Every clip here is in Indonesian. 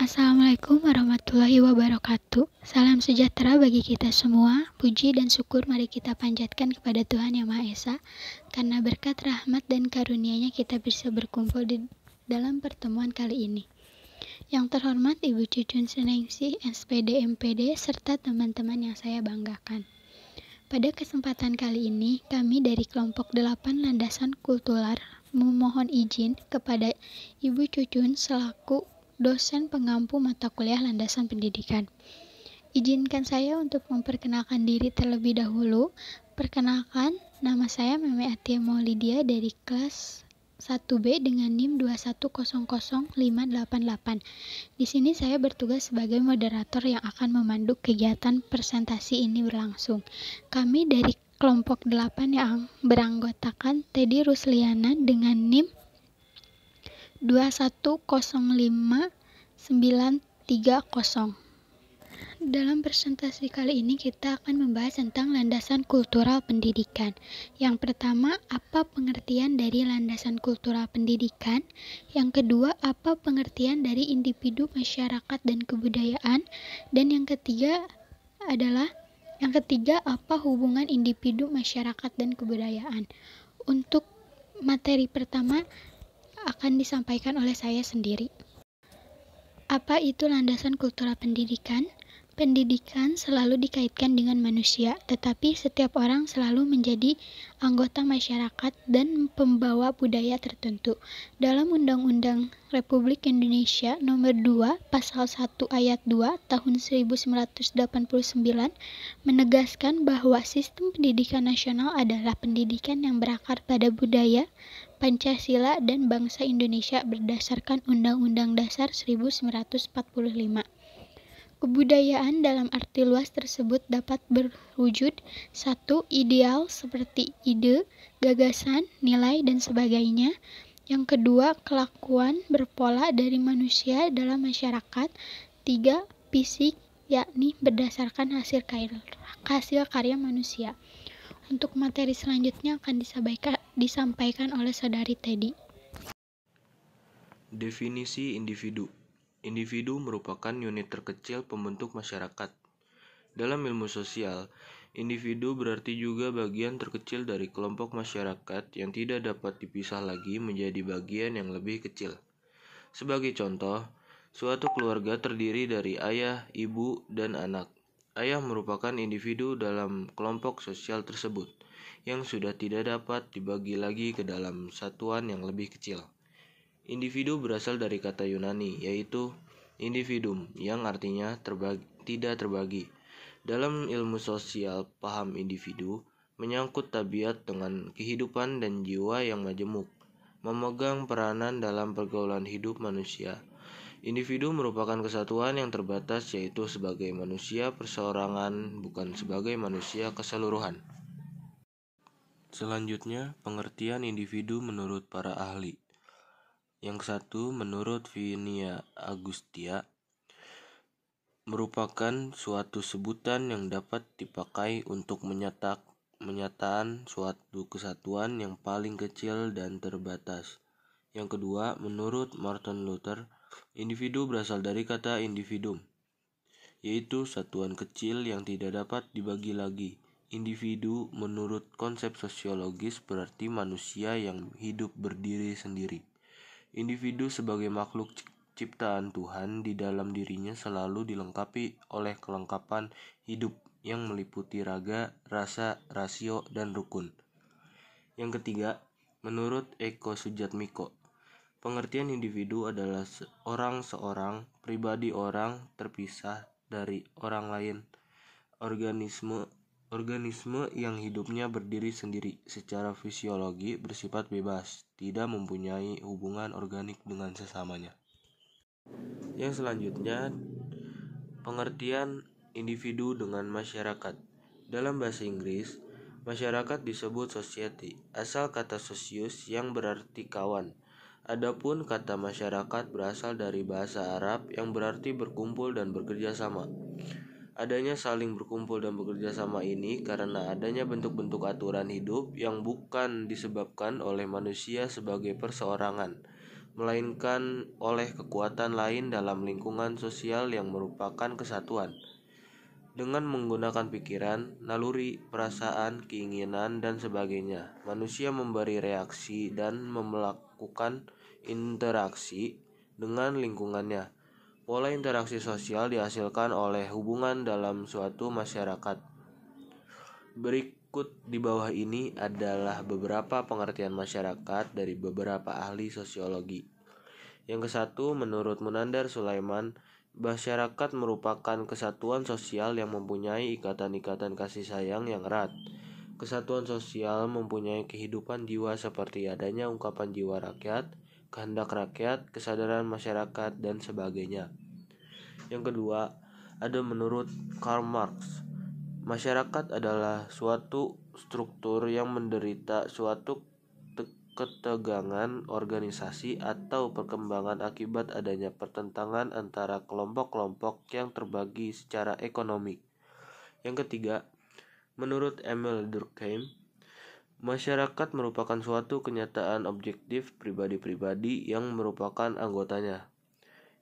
Assalamualaikum warahmatullahi wabarakatuh. Salam sejahtera bagi kita semua. Puji dan syukur mari kita panjatkan kepada Tuhan Yang Maha Esa, karena berkat rahmat dan karunia-Nya kita bisa berkumpul di dalam pertemuan kali ini. Yang terhormat Ibu Cucun Seningsih, SPD MPD, serta teman-teman yang saya banggakan. Pada kesempatan kali ini, kami dari kelompok 8 Landasan Kultural memohon izin kepada Ibu Cucun selaku dosen pengampu mata kuliah Landasan Pendidikan. Izinkan saya untuk memperkenalkan diri terlebih dahulu. Perkenalkan, nama saya Meme Atia Maulidia dari kelas 1B dengan NIM 2100588. Di sini saya bertugas sebagai moderator yang akan memandu kegiatan presentasi ini berlangsung. Kami dari kelompok 8 yang beranggotakan Teddy Rusliana dengan NIM 2105930. Dalam presentasi kali ini kita akan membahas tentang landasan kultural pendidikan. Yang pertama, apa pengertian dari landasan kultural pendidikan? Yang kedua, apa pengertian dari individu, masyarakat, dan kebudayaan? Dan yang ketiga, apa hubungan individu, masyarakat, dan kebudayaan? Untuk materi pertama akan disampaikan oleh saya sendiri. Apa itu landasan kultural pendidikan? Pendidikan selalu dikaitkan dengan manusia, tetapi setiap orang selalu menjadi anggota masyarakat dan pembawa budaya tertentu. Dalam Undang-Undang Republik Indonesia Nomor 2 Pasal 1 Ayat 2 Tahun 1989 menegaskan bahwa sistem pendidikan nasional adalah pendidikan yang berakar pada budaya, Pancasila, dan bangsa Indonesia berdasarkan Undang-Undang Dasar 1945. Kebudayaan dalam arti luas tersebut dapat berwujud 1. Ideal seperti ide, gagasan, nilai, dan sebagainya. Yang kedua, kelakuan berpola dari manusia dalam masyarakat. 3. Fisik, yakni berdasarkan hasil karya manusia. Untuk materi selanjutnya akan disampaikan oleh Saudari Teddy. Definisi individu. Individu merupakan unit terkecil pembentuk masyarakat. Dalam ilmu sosial, individu berarti juga bagian terkecil dari kelompok masyarakat yang tidak dapat dipisah lagi menjadi bagian yang lebih kecil. Sebagai contoh, suatu keluarga terdiri dari ayah, ibu, dan anak. Ayah merupakan individu dalam kelompok sosial tersebut, yang sudah tidak dapat dibagi lagi ke dalam satuan yang lebih kecil. Individu berasal dari kata Yunani, yaitu individuum, yang artinya tidak terbagi. Dalam ilmu sosial, paham individu menyangkut tabiat dengan kehidupan dan jiwa yang majemuk, memegang peranan dalam pergaulan hidup manusia. Individu merupakan kesatuan yang terbatas, yaitu sebagai manusia perseorangan, bukan sebagai manusia keseluruhan. Selanjutnya, pengertian individu menurut para ahli. Yang satu, menurut Vinia Agustia, merupakan suatu sebutan yang dapat dipakai untuk menyataan suatu kesatuan yang paling kecil dan terbatas. Yang kedua, menurut Martin Luther, individu berasal dari kata individuum, yaitu satuan kecil yang tidak dapat dibagi lagi. Individu menurut konsep sosiologis berarti manusia yang hidup berdiri sendiri. Individu sebagai makhluk ciptaan Tuhan di dalam dirinya selalu dilengkapi oleh kelengkapan hidup yang meliputi raga, rasa, rasio, dan rukun. Yang ketiga, menurut Eko Sujatmiko, pengertian individu adalah seorang pribadi orang terpisah dari orang lain, organisme yang hidupnya berdiri sendiri secara fisiologi, bersifat bebas, tidak mempunyai hubungan organik dengan sesamanya. Yang selanjutnya, pengertian individu dengan masyarakat. Dalam bahasa Inggris, masyarakat disebut society, asal kata socius yang berarti kawan. Adapun kata masyarakat berasal dari bahasa Arab yang berarti berkumpul dan bekerja sama. Adanya saling berkumpul dan bekerja sama ini karena adanya bentuk-bentuk aturan hidup yang bukan disebabkan oleh manusia sebagai perseorangan, melainkan oleh kekuatan lain dalam lingkungan sosial yang merupakan kesatuan. Dengan menggunakan pikiran, naluri, perasaan, keinginan, dan sebagainya, manusia memberi reaksi dan melakukan interaksi dengan lingkungannya. Pola interaksi sosial dihasilkan oleh hubungan dalam suatu masyarakat. Berikut di bawah ini adalah beberapa pengertian masyarakat dari beberapa ahli sosiologi. Yang kesatu, menurut Munandar Sulaiman, masyarakat merupakan kesatuan sosial yang mempunyai ikatan-ikatan kasih sayang yang erat. Kesatuan sosial mempunyai kehidupan jiwa seperti adanya ungkapan jiwa rakyat, kehendak rakyat, kesadaran masyarakat, dan sebagainya. Yang kedua, ada menurut Karl Marx, masyarakat adalah suatu struktur yang menderita suatu ketegangan organisasi atau perkembangan akibat adanya pertentangan antara kelompok-kelompok yang terbagi secara ekonomi. Yang ketiga, menurut Emile Durkheim, masyarakat merupakan suatu kenyataan objektif pribadi-pribadi yang merupakan anggotanya.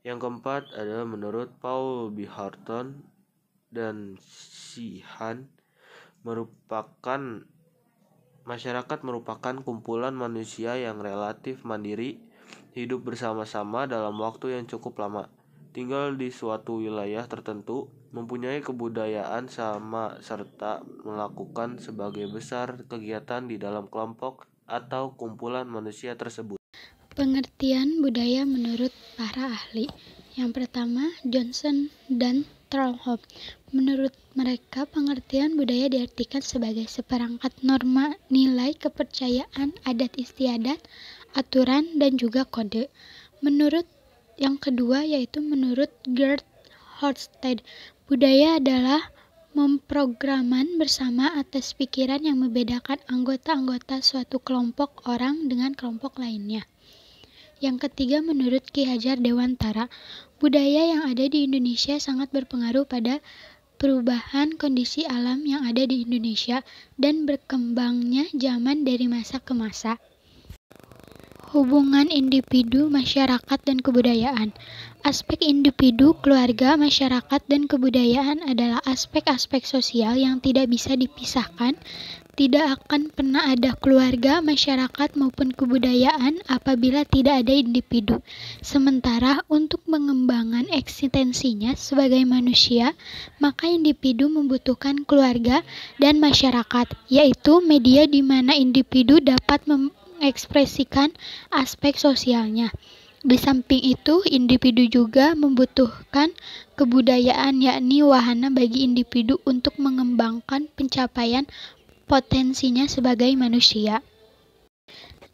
Yang keempat adalah menurut Paul B. Horton dan Sheehan, masyarakat merupakan kumpulan manusia yang relatif mandiri, hidup bersama-sama dalam waktu yang cukup lama, tinggal di suatu wilayah tertentu, mempunyai kebudayaan sama serta melakukan sebagai besar kegiatan di dalam kelompok atau kumpulan manusia tersebut. Pengertian budaya menurut para ahli. Yang pertama, Johnson dan Trollope. Menurut mereka, pengertian budaya diartikan sebagai seperangkat norma, nilai, kepercayaan, adat istiadat, aturan, dan juga kode. Menurut yang kedua, yaitu menurut Gerd Hofstede, budaya adalah memprograman bersama atas pikiran yang membedakan anggota-anggota suatu kelompok orang dengan kelompok lainnya. Yang ketiga, menurut Ki Hajar Dewantara, budaya yang ada di Indonesia sangat berpengaruh pada perubahan kondisi alam yang ada di Indonesia dan berkembangnya zaman dari masa ke masa. Hubungan individu, masyarakat, dan kebudayaan. Aspek individu, keluarga, masyarakat, dan kebudayaan adalah aspek-aspek sosial yang tidak bisa dipisahkan. Tidak akan pernah ada keluarga, masyarakat, maupun kebudayaan apabila tidak ada individu. Sementara untuk pengembangan eksistensinya sebagai manusia, maka individu membutuhkan keluarga dan masyarakat, yaitu media di mana individu dapat mengekspresikan aspek sosialnya. Di samping itu, individu juga membutuhkan kebudayaan, yakni wahana bagi individu untuk mengembangkan pencapaian potensinya sebagai manusia.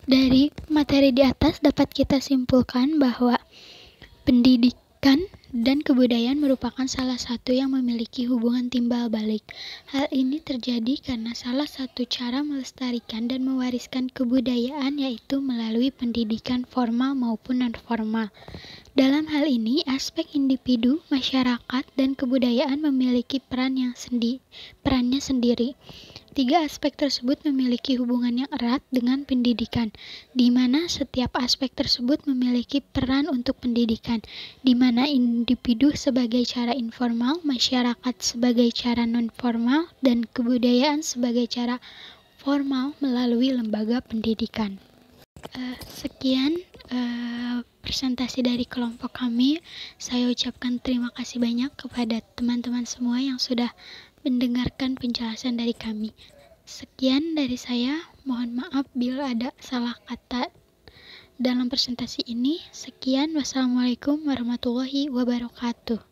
Dari materi di atas dapat kita simpulkan bahwa pendidikan dan kebudayaan merupakan salah satu yang memiliki hubungan timbal balik. Hal ini terjadi karena salah satu cara melestarikan dan mewariskan kebudayaan yaitu melalui pendidikan formal maupun non-formal. Dalam hal ini, aspek individu, masyarakat, dan kebudayaan memiliki perannya sendiri. Tiga aspek tersebut memiliki hubungan yang erat dengan pendidikan, di mana setiap aspek tersebut memiliki peran untuk pendidikan, di mana individu sebagai cara informal, masyarakat sebagai cara non-formal, dan kebudayaan sebagai cara formal melalui lembaga pendidikan. Sekian presentasi dari kelompok kami. Saya ucapkan terima kasih banyak kepada teman-teman semua yang sudah mendengarkan penjelasan dari kami. Sekian dari saya, mohon maaf bila ada salah kata dalam presentasi ini. Sekian, wassalamualaikum warahmatullahi wabarakatuh.